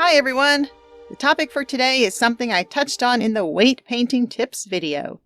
Hi everyone! The topic for today is something I touched on in the weight painting tips video.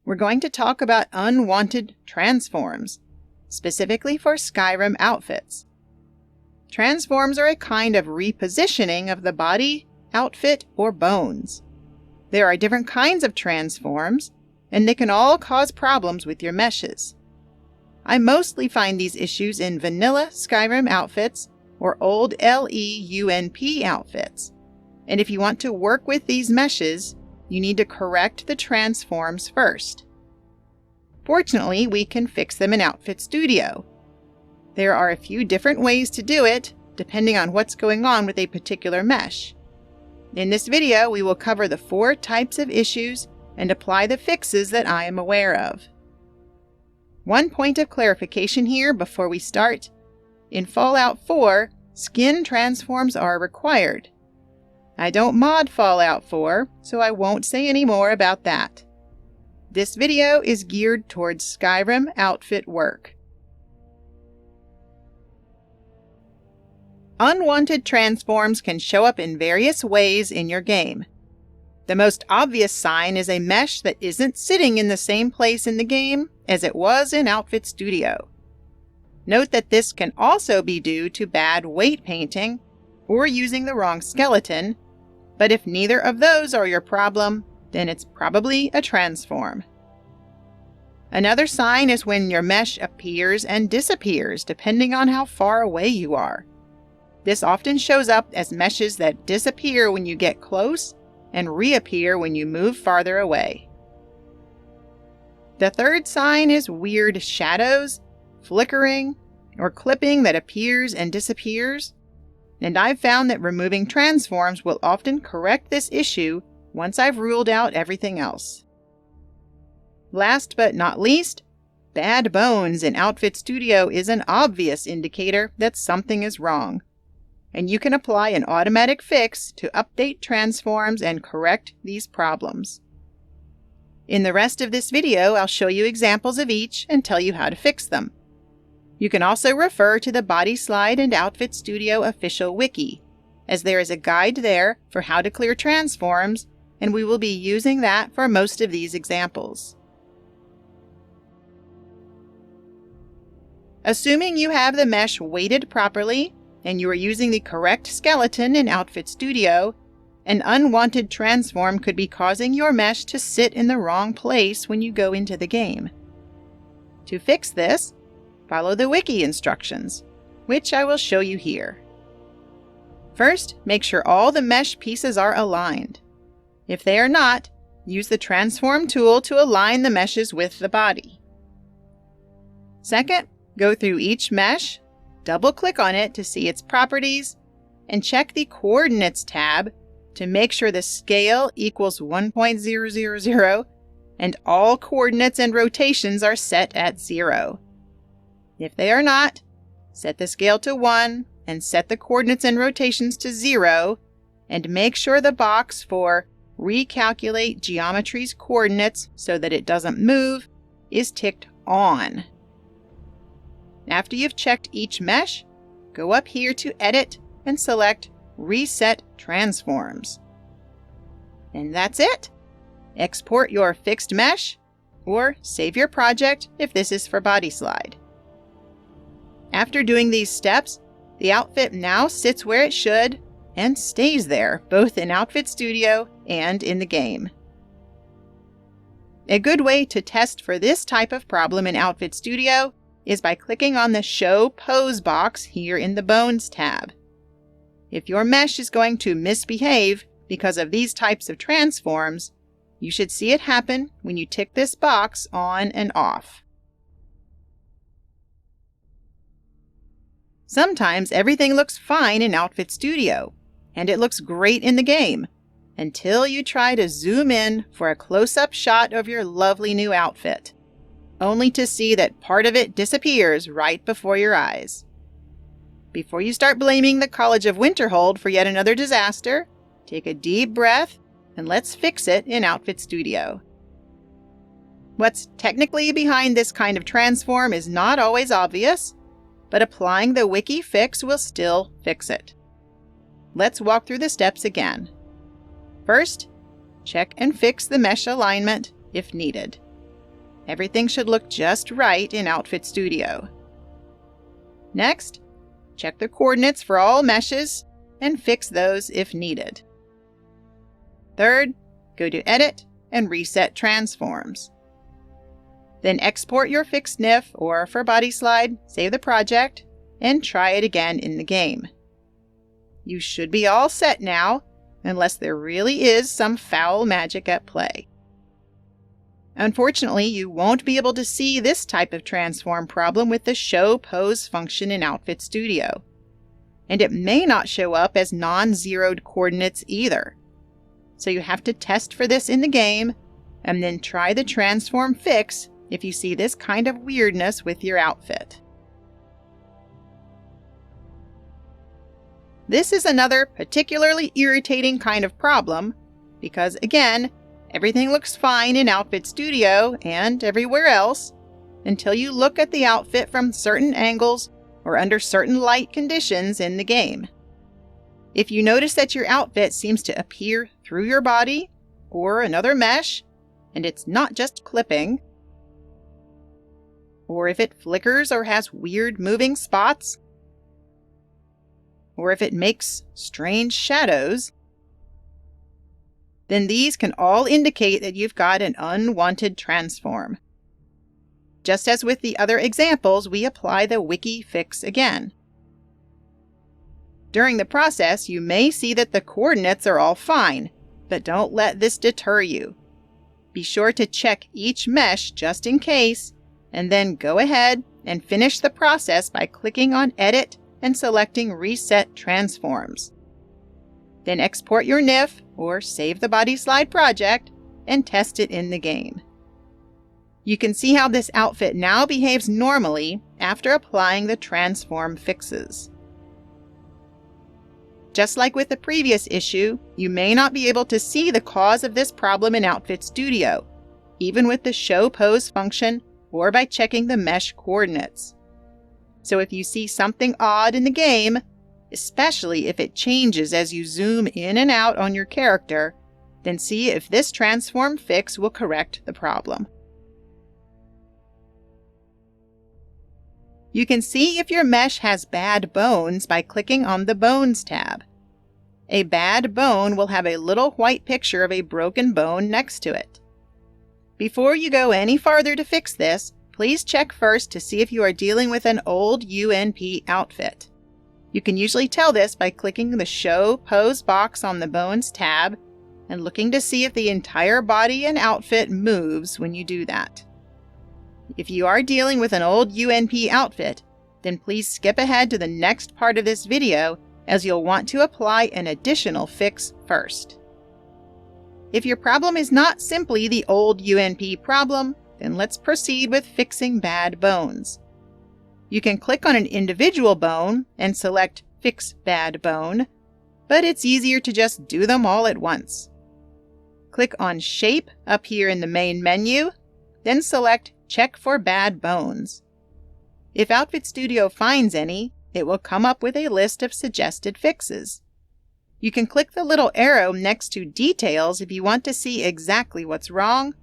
We're going to talk about unwanted transforms, specifically for Skyrim outfits. Transforms are a kind of repositioning of the body, outfit, or bones. There are different kinds of transforms, and they can all cause problems with your meshes. I mostly find these issues in vanilla Skyrim outfits or old LEUNP outfits. And if you want to work with these meshes, you need to correct the transforms first. Fortunately, we can fix them in Outfit Studio. There are a few different ways to do it, depending on what's going on with a particular mesh. In this video, we will cover the 4 types of issues and apply the fixes that I am aware of. One point of clarification here before we start. In Fallout 4, skin transforms are required. I don't mod Fallout 4, so I won't say any more about that. This video is geared towards Skyrim outfit work. Unwanted transforms can show up in various ways in your game. The most obvious sign is a mesh that isn't sitting in the same place in the game as it was in Outfit Studio. Note that this can also be due to bad weight painting or using the wrong skeleton, but if neither of those are your problem, then it's probably a transform. Another sign is when your mesh appears and disappears depending on how far away you are. This often shows up as meshes that disappear when you get close and reappear when you move farther away. The third sign is weird shadows, flickering, or clipping that appears and disappears, and I've found that removing transforms will often correct this issue once I've ruled out everything else. Last but not least, bad bones in Outfit Studio is an obvious indicator that something is wrong, and you can apply an automatic fix to update transforms and correct these problems. In the rest of this video, I'll show you examples of each and tell you how to fix them. You can also refer to the Body Slide and Outfit Studio official wiki, as there is a guide there for how to clear transforms, and we will be using that for most of these examples. Assuming you have the mesh weighted properly, and you are using the correct skeleton in Outfit Studio, an unwanted transform could be causing your mesh to sit in the wrong place when you go into the game. To fix this, follow the wiki instructions, which I will show you here. First, make sure all the mesh pieces are aligned. If they are not, use the transform tool to align the meshes with the body. Second, go through each mesh, double-click on it to see its properties, and check the Coordinates tab to make sure the scale equals 1.000 and all coordinates and rotations are set at 0. If they are not, set the scale to 1 and set the coordinates and rotations to 0, and make sure the box for Recalculate Geometry's Coordinates so that it doesn't move is ticked on. After you've checked each mesh, go up here to Edit and select Reset Transforms. And that's it! Export your fixed mesh, or save your project if this is for Body Slide. After doing these steps, the outfit now sits where it should and stays there, both in Outfit Studio and in the game. A good way to test for this type of problem in Outfit Studio is by clicking on the Show Pose box here in the Bones tab. If your mesh is going to misbehave because of these types of transforms, you should see it happen when you tick this box on and off. Sometimes everything looks fine in Outfit Studio, and it looks great in the game, until you try to zoom in for a close-up shot of your lovely new outfit, only to see that part of it disappears right before your eyes. Before you start blaming the College of Winterhold for yet another disaster, take a deep breath and let's fix it in Outfit Studio. What's technically behind this kind of transform is not always obvious, but applying the wiki fix will still fix it. let's walk through the steps again. First, check and fix the mesh alignment if needed. Everything should look just right in Outfit Studio. Next, check the coordinates for all meshes and fix those if needed. Third, go to Edit and Reset Transforms. Then export your fixed NIF, or for Body Slide, save the project, and try it again in the game. You should be all set now, unless there really is some foul magic at play. Unfortunately, you won't be able to see this type of transform problem with the Show Pose function in Outfit Studio. And it may not show up as non-zeroed coordinates either. So you have to test for this in the game, and then try the transform fix if you see this kind of weirdness with your outfit. This is another particularly irritating kind of problem because, again, everything looks fine in Outfit Studio and everywhere else until you look at the outfit from certain angles or under certain light conditions in the game. If you notice that your outfit seems to appear through your body or another mesh, and it's not just clipping, or if it flickers or has weird moving spots, or if it makes strange shadows, then these can all indicate that you've got an unwanted transform. Just as with the other examples, we apply the wiki fix again. During the process, you may see that the coordinates are all fine, but don't let this deter you. Be sure to check each mesh just in case, and then go ahead and finish the process by clicking on Edit and selecting Reset Transforms. Then export your NIF or save the Body Slide project and test it in the game. You can see how this outfit now behaves normally after applying the transform fixes. Just like with the previous issue, you may not be able to see the cause of this problem in Outfit Studio, even with the Show Pose function or by checking the mesh coordinates. So if you see something odd in the game, especially if it changes as you zoom in and out on your character, then see if this transform fix will correct the problem. You can see if your mesh has bad bones by clicking on the Bones tab. A bad bone will have a little white picture of a broken bone next to it. Before you go any farther to fix this, please check first to see if you are dealing with an old UNP outfit. You can usually tell this by clicking the Show Pose box on the Bones tab and looking to see if the entire body and outfit moves when you do that. If you are dealing with an old UNP outfit, then please skip ahead to the next part of this video as you'll want to apply an additional fix first. If your problem is not simply the old UNP problem, then let's proceed with fixing bad bones. You can click on an individual bone and select Fix Bad Bone, but it's easier to just do them all at once. Click on Shape up here in the main menu, then select Check for Bad Bones. If Outfit Studio finds any, it will come up with a list of suggested fixes. You can click the little arrow next to Details if you want to see exactly what's wrong,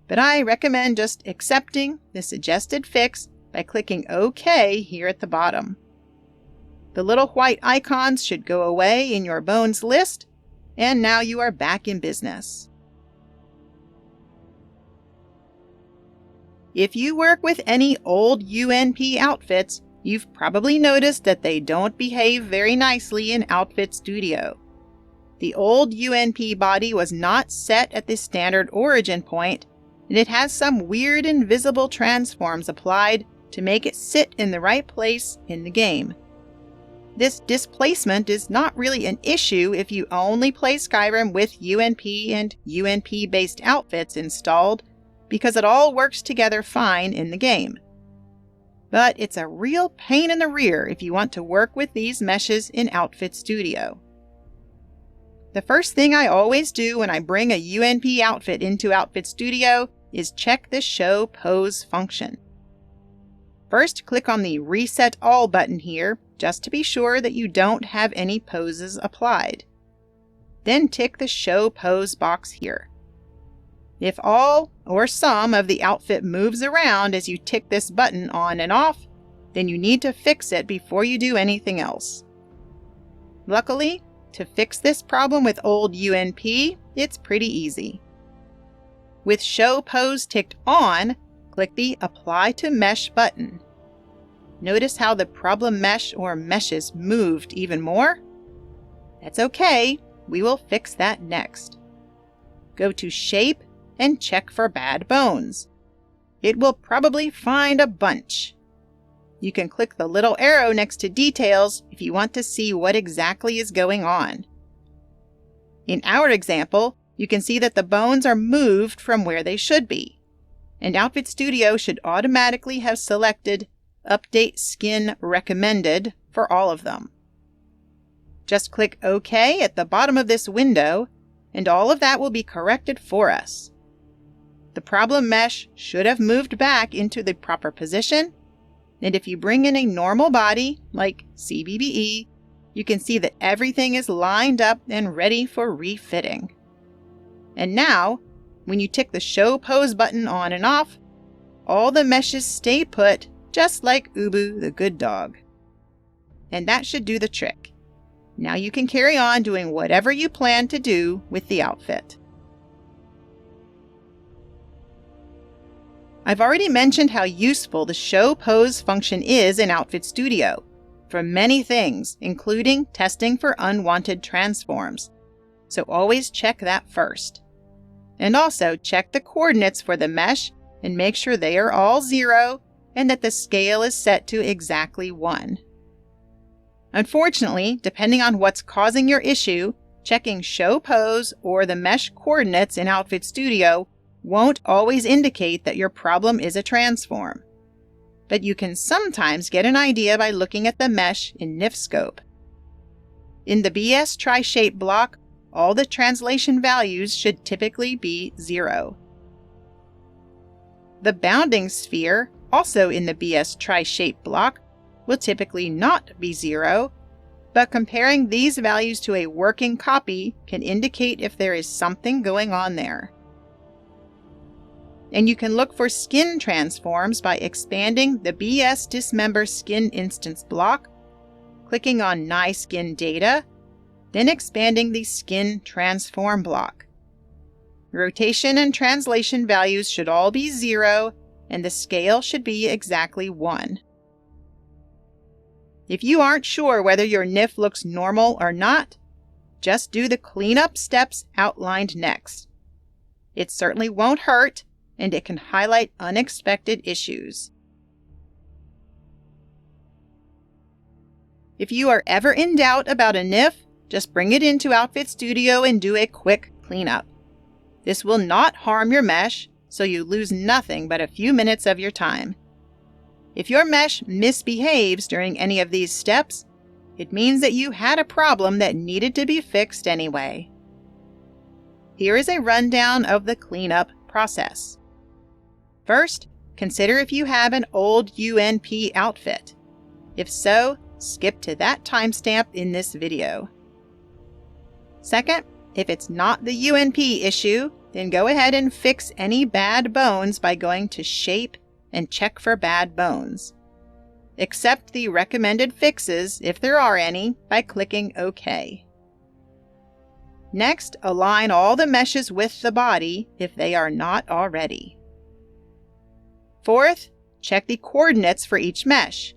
but I recommend just accepting the suggested fix by clicking OK here at the bottom. The little white icons should go away in your bones list, and now you are back in business. If you work with any old UNP outfits, you've probably noticed that they don't behave very nicely in Outfit Studio. The old UNP body was not set at the standard origin point, and it has some weird invisible transforms applied to make it sit in the right place in the game. This displacement is not really an issue if you only play Skyrim with UNP and UNP-based outfits installed, because it all works together fine in the game. But it's a real pain in the rear if you want to work with these meshes in Outfit Studio. The first thing I always do when I bring a UNP outfit into Outfit Studio is check the Show Pose function. First, click on the Reset All button here, just to be sure that you don't have any poses applied. Then tick the Show Pose box here. If all or some of the outfit moves around as you tick this button on and off, then you need to fix it before you do anything else. Luckily, to fix this problem with old UNP, it's pretty easy. With Show Pose ticked on, click the Apply to Mesh button. Notice how the problem mesh or meshes moved even more? That's okay, we will fix that next. Go to Shape and check for bad bones. It will probably find a bunch. You can click the little arrow next to Details if you want to see what exactly is going on. In our example, you can see that the bones are moved from where they should be, and Outfit Studio should automatically have selected Update Skin Recommended for all of them. Just click OK at the bottom of this window, and all of that will be corrected for us. The problem mesh should have moved back into the proper position, and if you bring in a normal body, like CBBE, you can see that everything is lined up and ready for refitting. And now, when you tick the Show Pose button on and off, all the meshes stay put, just like Ubu the good dog. And that should do the trick. Now you can carry on doing whatever you plan to do with the outfit. I've already mentioned how useful the Show Pose function is in Outfit Studio for many things, including testing for unwanted transforms. So always check that first. And also check the coordinates for the mesh and make sure they are all 0 and that the scale is set to exactly 1. Unfortunately, depending on what's causing your issue, checking Show Pose or the mesh coordinates in Outfit Studio won't always indicate that your problem is a transform. But you can sometimes get an idea by looking at the mesh in NIF scope. In the BS Tri-Shape block, all the translation values should typically be 0. The bounding sphere, also in the BS Tri-Shape block, will typically not be 0, but comparing these values to a working copy can indicate if there is something going on there. And you can look for skin transforms by expanding the BS Dismember Skin Instance block, clicking on NI Skin Data, then expanding the Skin Transform block. Rotation and translation values should all be 0, and the scale should be exactly 1. If you aren't sure whether your NIF looks normal or not, just do the cleanup steps outlined next. It certainly won't hurt, and it can highlight unexpected issues. If you are ever in doubt about a NIF, just bring it into Outfit Studio and do a quick cleanup. This will not harm your mesh, so you lose nothing but a few minutes of your time. If your mesh misbehaves during any of these steps, it means that you had a problem that needed to be fixed anyway. Here is a rundown of the cleanup process. First, consider if you have an old UNP outfit. If so, skip to that timestamp in this video. Second, if it's not the UNP issue, then go ahead and fix any bad bones by going to Shape and check for bad bones. Accept the recommended fixes, if there are any, by clicking OK. Next, align all the meshes with the body if they are not already. Fourth, check the coordinates for each mesh.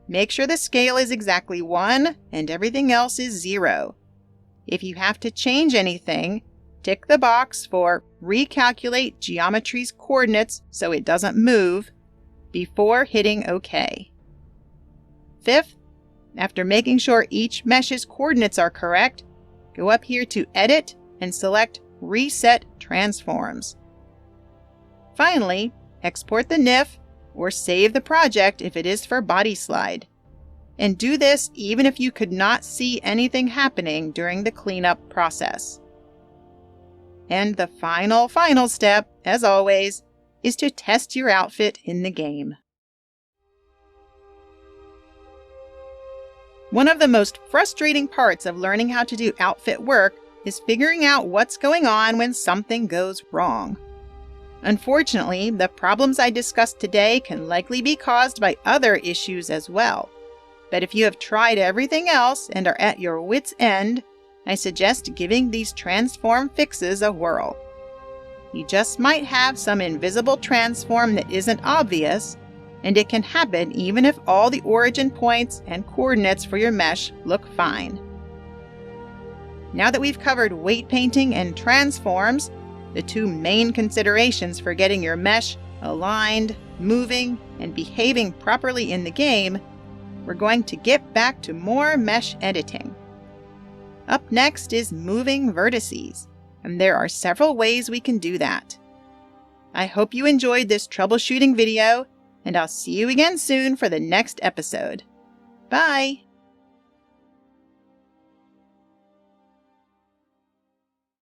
Make sure the scale is exactly 1 and everything else is 0. If you have to change anything, tick the box for Recalculate Geometry's coordinates so it doesn't move before hitting OK. Fifth, after making sure each mesh's coordinates are correct, go up here to Edit and select Reset Transforms. Finally, export the NIF or save the project if it is for Body Slide. And do this even if you could not see anything happening during the cleanup process. And the final step, as always, is to test your outfit in the game. One of the most frustrating parts of learning how to do outfit work is figuring out what's going on when something goes wrong. Unfortunately, the problems I discussed today can likely be caused by other issues as well. But if you have tried everything else and are at your wit's end, I suggest giving these transform fixes a whirl. You just might have some invisible transform that isn't obvious, and it can happen even if all the origin points and coordinates for your mesh look fine. Now that we've covered weight painting and transforms, the two main considerations for getting your mesh aligned, moving, and behaving properly in the game, we're going to get back to more mesh editing. Up next is moving vertices, and there are several ways we can do that. I hope you enjoyed this troubleshooting video, and I'll see you again soon for the next episode. Bye!